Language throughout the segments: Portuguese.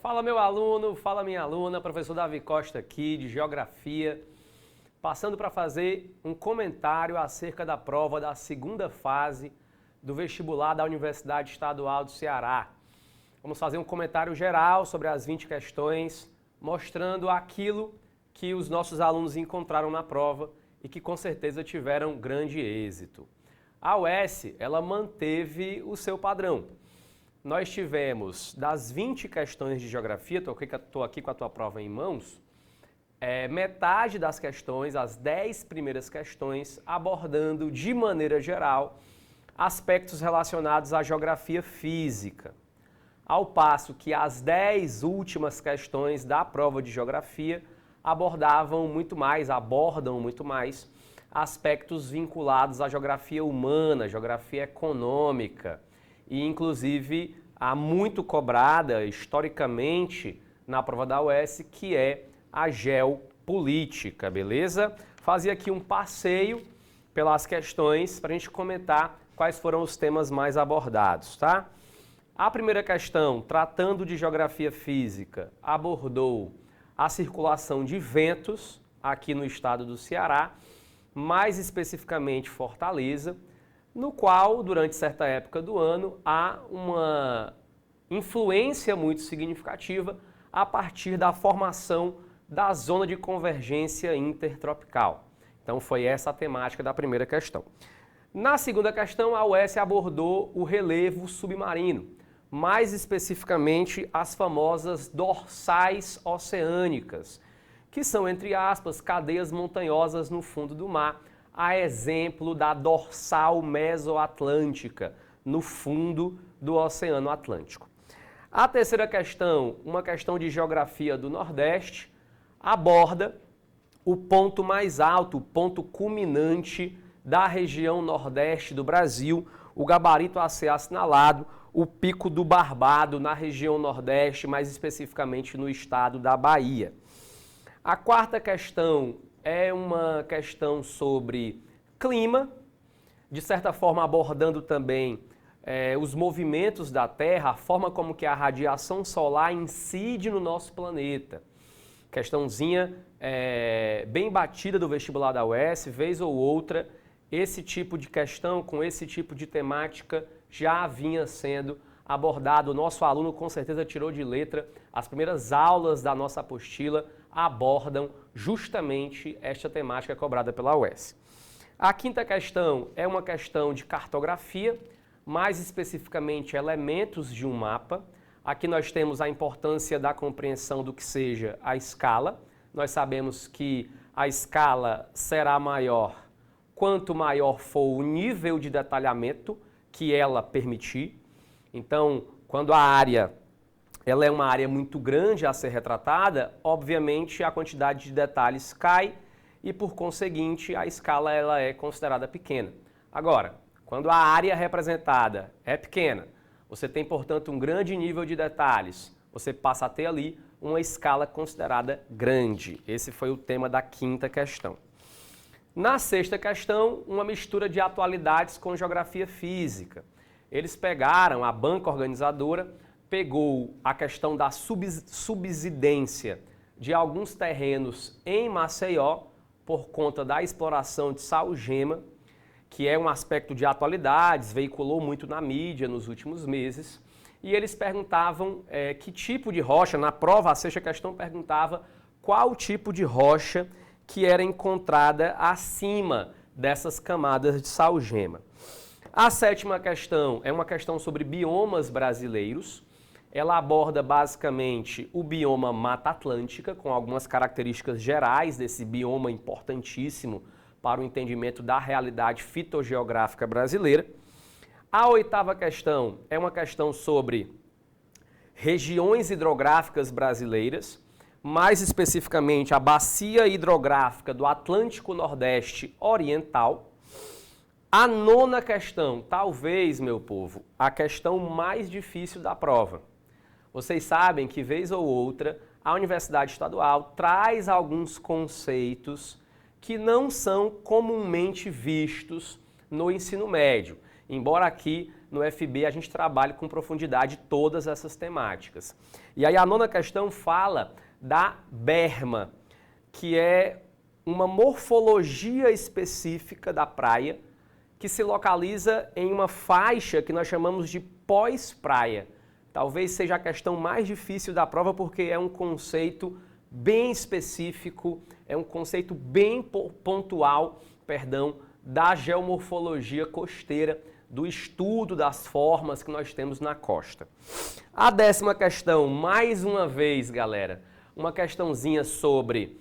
Fala meu aluno, fala minha aluna, professor Davi Costa aqui de Geografia, passando para fazer um comentário acerca da prova da segunda fase do vestibular da Universidade Estadual do Ceará. Vamos fazer um comentário geral sobre as 20 questões, mostrando aquilo que os nossos alunos encontraram na prova e que com certeza tiveram grande êxito. A UES, ela manteve o seu padrão. Nós tivemos, das 20 questões de geografia, estou aqui com a tua prova em mãos, metade das questões, as 10 primeiras questões, abordando de maneira geral aspectos relacionados à geografia física. Ao passo que as 10 últimas questões da prova de geografia abordam muito mais aspectos vinculados à geografia humana, geografia econômica, e inclusive há muito cobrada historicamente na prova da UES, que é a geopolítica, beleza? Fazia aqui um passeio pelas questões para a gente comentar quais foram os temas mais abordados, tá? A primeira questão, tratando de geografia física, abordou a circulação de ventos aqui no estado do Ceará, mais especificamente Fortaleza, no qual, durante certa época do ano, há uma influência muito significativa a partir da formação da zona de convergência intertropical. Então, foi essa a temática da primeira questão. Na segunda questão, a UES abordou o relevo submarino, mais especificamente as famosas dorsais oceânicas, que são, entre aspas, cadeias montanhosas no fundo do mar, a exemplo da dorsal mesoatlântica, no fundo do Oceano Atlântico. A terceira questão, uma questão de geografia do Nordeste, aborda o ponto mais alto, o ponto culminante da região Nordeste do Brasil, o gabarito a ser assinalado, o Pico do Barbado, na região Nordeste, mais especificamente no estado da Bahia. A quarta questão é uma questão sobre clima, de certa forma abordando também os movimentos da Terra, a forma como que a radiação solar incide no nosso planeta. Questãozinha bem batida do vestibular da UES, vez ou outra, esse tipo de questão com esse tipo de temática já vinha sendo abordado. O nosso aluno com certeza tirou de letra. As primeiras aulas da nossa apostila abordam justamente esta temática cobrada pela UES. A quinta questão é uma questão de cartografia, mais especificamente elementos de um mapa. Aqui nós temos a importância da compreensão do que seja a escala. Nós sabemos que a escala será maior quanto maior for o nível de detalhamento que ela permitir. Então, quando a área ela é uma área muito grande a ser retratada, obviamente a quantidade de detalhes cai e, por conseguinte, a escala ela é considerada pequena. Agora, quando a área representada é pequena, você tem, portanto, um grande nível de detalhes, você passa a ter ali uma escala considerada grande. Esse foi o tema da quinta questão. Na sexta questão, uma mistura de atualidades com geografia física. Eles pegaram, a banca organizadora pegou a questão da subsidência de alguns terrenos em Maceió por conta da exploração de sal-gema, que é um aspecto de atualidades, veiculou muito na mídia nos últimos meses, e eles perguntavam que tipo de rocha, na prova a sexta questão perguntava qual tipo de rocha que era encontrada acima dessas camadas de sal-gema. A sétima questão é uma questão sobre biomas brasileiros. Ela aborda basicamente o bioma Mata Atlântica, com algumas características gerais desse bioma importantíssimo para o entendimento da realidade fitogeográfica brasileira. A oitava questão é uma questão sobre regiões hidrográficas brasileiras, mais especificamente a bacia hidrográfica do Atlântico Nordeste Oriental. A nona questão, talvez, meu povo, a questão mais difícil da prova. Vocês sabem que, vez ou outra, a Universidade Estadual traz alguns conceitos que não são comumente vistos no ensino médio. embora aqui no FB a gente trabalhe com profundidade todas essas temáticas. E aí a nona questão fala da berma, que é uma morfologia específica da praia que se localiza em uma faixa que nós chamamos de pós-praia. Talvez seja a questão mais difícil da prova porque é um conceito bem específico, é um conceito bem pontual, da geomorfologia costeira, do estudo das formas que nós temos na costa. A 10ª questão, mais uma vez, galera, uma questãozinha sobre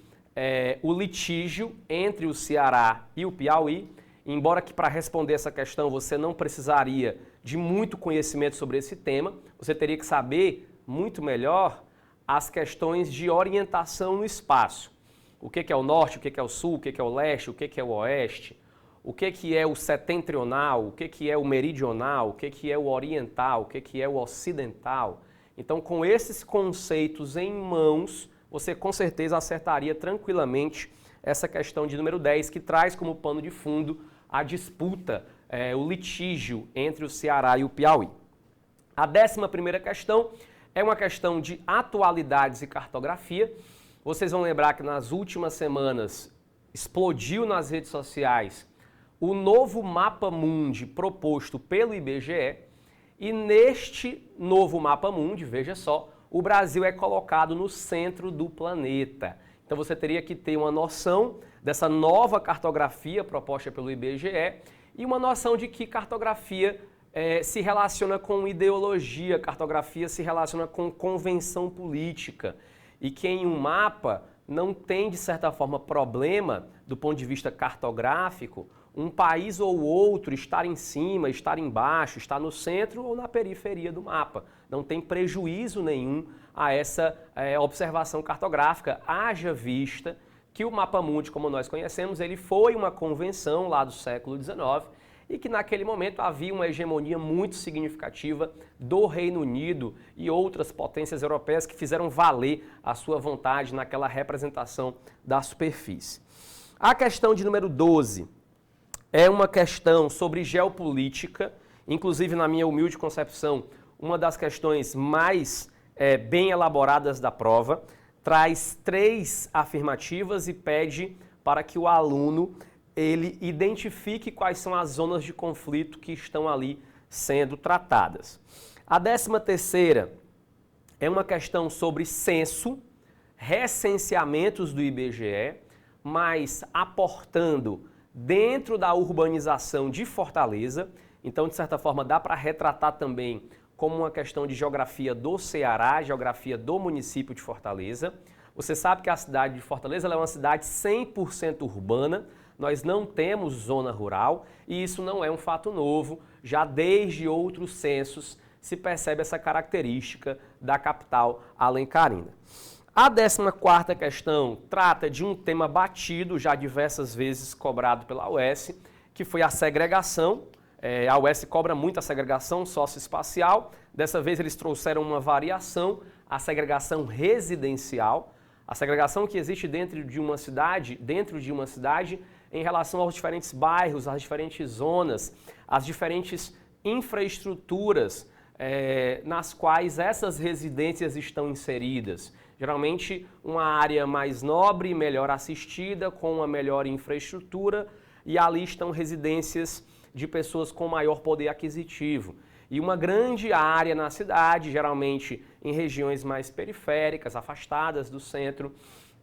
o litígio entre o Ceará e o Piauí, embora que para responder essa questão você não precisaria de muito conhecimento sobre esse tema, você teria que saber muito melhor as questões de orientação no espaço. O que é o norte, o que é o sul, o que é o leste, o que é o oeste, o que é o setentrional, o que é o meridional, o que é o oriental, o que é o ocidental. Então, com esses conceitos em mãos, você com certeza acertaria tranquilamente essa questão de número 10, que traz como pano de fundo a disputa, o litígio entre o Ceará e o Piauí. A 11ª questão é uma questão de atualidades e cartografia. Vocês vão lembrar que nas últimas semanas explodiu nas redes sociais o novo mapa mundi proposto pelo IBGE e neste novo mapa mundi, veja só, o Brasil é colocado no centro do planeta. Então você teria que ter uma noção dessa nova cartografia proposta pelo IBGE e uma noção de que cartografia se relaciona com ideologia, cartografia se relaciona com convenção política e que em um mapa não tem, de certa forma, problema, do ponto de vista cartográfico, um país ou outro estar em cima, estar embaixo, estar no centro ou na periferia do mapa. Não tem prejuízo nenhum a essa observação cartográfica, haja vista que o Mapa Mundi, como nós conhecemos, ele foi uma convenção lá do século XIX e que naquele momento havia uma hegemonia muito significativa do Reino Unido e outras potências europeias que fizeram valer a sua vontade naquela representação da superfície. A questão de número 12 é uma questão sobre geopolítica, inclusive na minha humilde concepção, uma das questões mais bem elaboradas da prova, traz 3 afirmativas e pede para que o aluno ele identifique quais são as zonas de conflito que estão ali sendo tratadas. A 13ª é uma questão sobre censo, recenseamentos do IBGE, mas aportando dentro da urbanização de Fortaleza. Então, de certa forma, dá para retratar também como uma questão de geografia do Ceará, geografia do município de Fortaleza. Você sabe que a cidade de Fortaleza é uma cidade 100% urbana, nós não temos zona rural e isso não é um fato novo, já desde outros censos se percebe essa característica da capital alencarina. A 14ª questão trata de um tema batido, já diversas vezes cobrado pela UES, que foi a segregação. A UES cobra muito a segregação socioespacial, dessa vez eles trouxeram uma variação, a segregação residencial, a segregação que existe dentro de uma cidade em relação aos diferentes bairros, às diferentes zonas, às diferentes infraestruturas nas quais essas residências estão inseridas. Geralmente uma área mais nobre, melhor assistida, com uma melhor infraestrutura, e ali estão residências de pessoas com maior poder aquisitivo. E uma grande área na cidade, geralmente em regiões mais periféricas, afastadas do centro,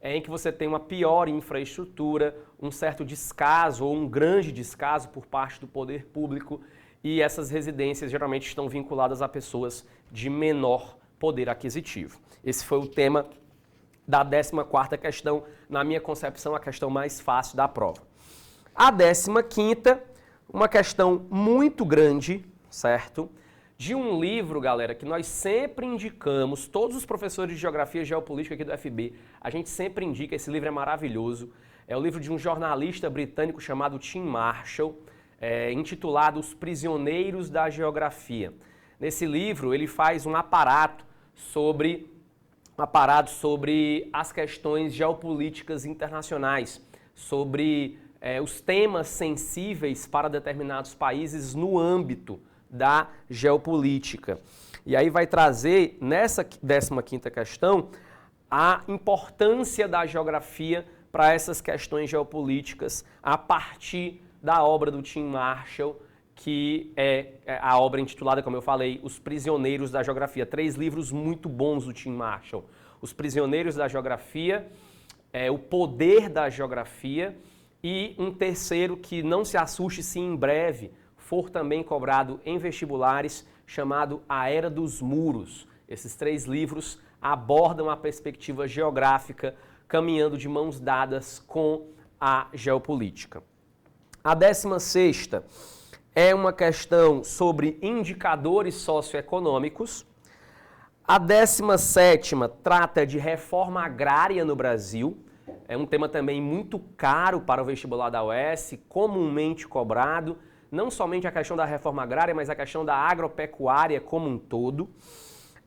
em que você tem uma pior infraestrutura, um certo descaso ou um grande descaso por parte do poder público, e essas residências geralmente estão vinculadas a pessoas de menor poder aquisitivo. Esse foi o tema da 14ª questão, na minha concepção, a questão mais fácil da prova. A 15ª, uma questão muito grande, certo? De um livro, galera, que nós sempre indicamos, todos os professores de Geografia e Geopolítica aqui do FB, a gente sempre indica, esse livro é maravilhoso. É o livro de um jornalista britânico chamado Tim Marshall, intitulado Os Prisioneiros da Geografia. Nesse livro, ele faz um aparato sobre as questões geopolíticas internacionais, sobre os temas sensíveis para determinados países no âmbito da geopolítica. E aí vai trazer, nessa 15ª questão, a importância da geografia para essas questões geopolíticas a partir da obra do Tim Marshall, que é a obra intitulada, como eu falei, Os Prisioneiros da Geografia. 3 livros muito bons do Tim Marshall. Os Prisioneiros da Geografia, O Poder da Geografia, e um terceiro que não se assuste se em breve for também cobrado em vestibulares, chamado A Era dos Muros. Esses 3 livros abordam a perspectiva geográfica, caminhando de mãos dadas com a geopolítica. A 16ª é uma questão sobre indicadores socioeconômicos. A 17ª trata de reforma agrária no Brasil. É um tema também muito caro para o vestibular da UES, comumente cobrado. Não somente a questão da reforma agrária, mas a questão da agropecuária como um todo.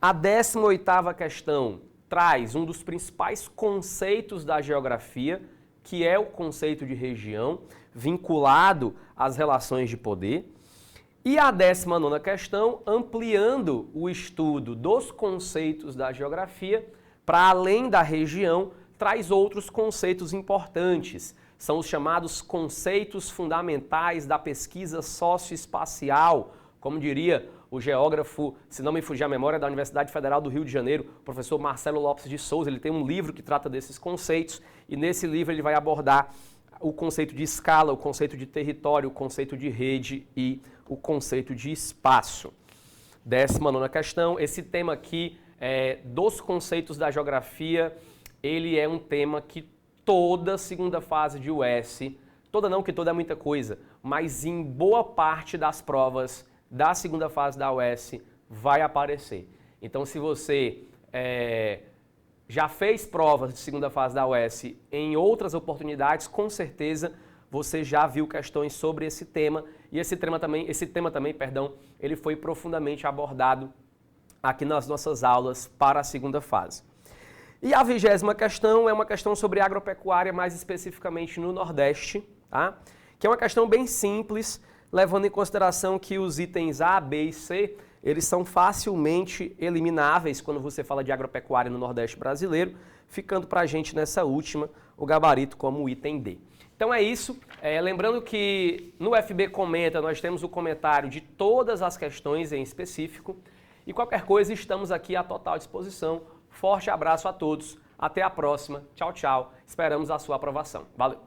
A 18ª questão traz um dos principais conceitos da geografia, que é o conceito de região, vinculado às relações de poder. E a 19ª questão, ampliando o estudo dos conceitos da geografia para além da região, traz outros conceitos importantes. São os chamados conceitos fundamentais da pesquisa socioespacial, como diria o geógrafo, se não me fugir a memória, da Universidade Federal do Rio de Janeiro, professor Marcelo Lopes de Souza. Ele tem um livro que trata desses conceitos e nesse livro ele vai abordar o conceito de escala, o conceito de território, o conceito de rede e o conceito de espaço. 19ª questão, esse tema aqui dos conceitos da geografia, ele é um tema que toda segunda fase de UES, toda não, que toda é muita coisa, mas em boa parte das provas da segunda fase da UES vai aparecer. Então, se você já fez provas de segunda fase da UES em outras oportunidades, com certeza você já viu questões sobre esse tema, e esse tema também, ele foi profundamente abordado aqui nas nossas aulas para a segunda fase. E a 20ª questão é uma questão sobre agropecuária, mais especificamente no Nordeste, tá? Que é uma questão bem simples, levando em consideração que os itens A, B e C, eles são facilmente elimináveis quando você fala de agropecuária no Nordeste brasileiro, ficando para a gente nessa última o gabarito como item D. Então é isso, lembrando que no FB Comenta nós temos o comentário de todas as questões em específico, e qualquer coisa estamos aqui à total disposição. Forte abraço a todos, até a próxima, tchau, tchau, esperamos a sua aprovação. Valeu!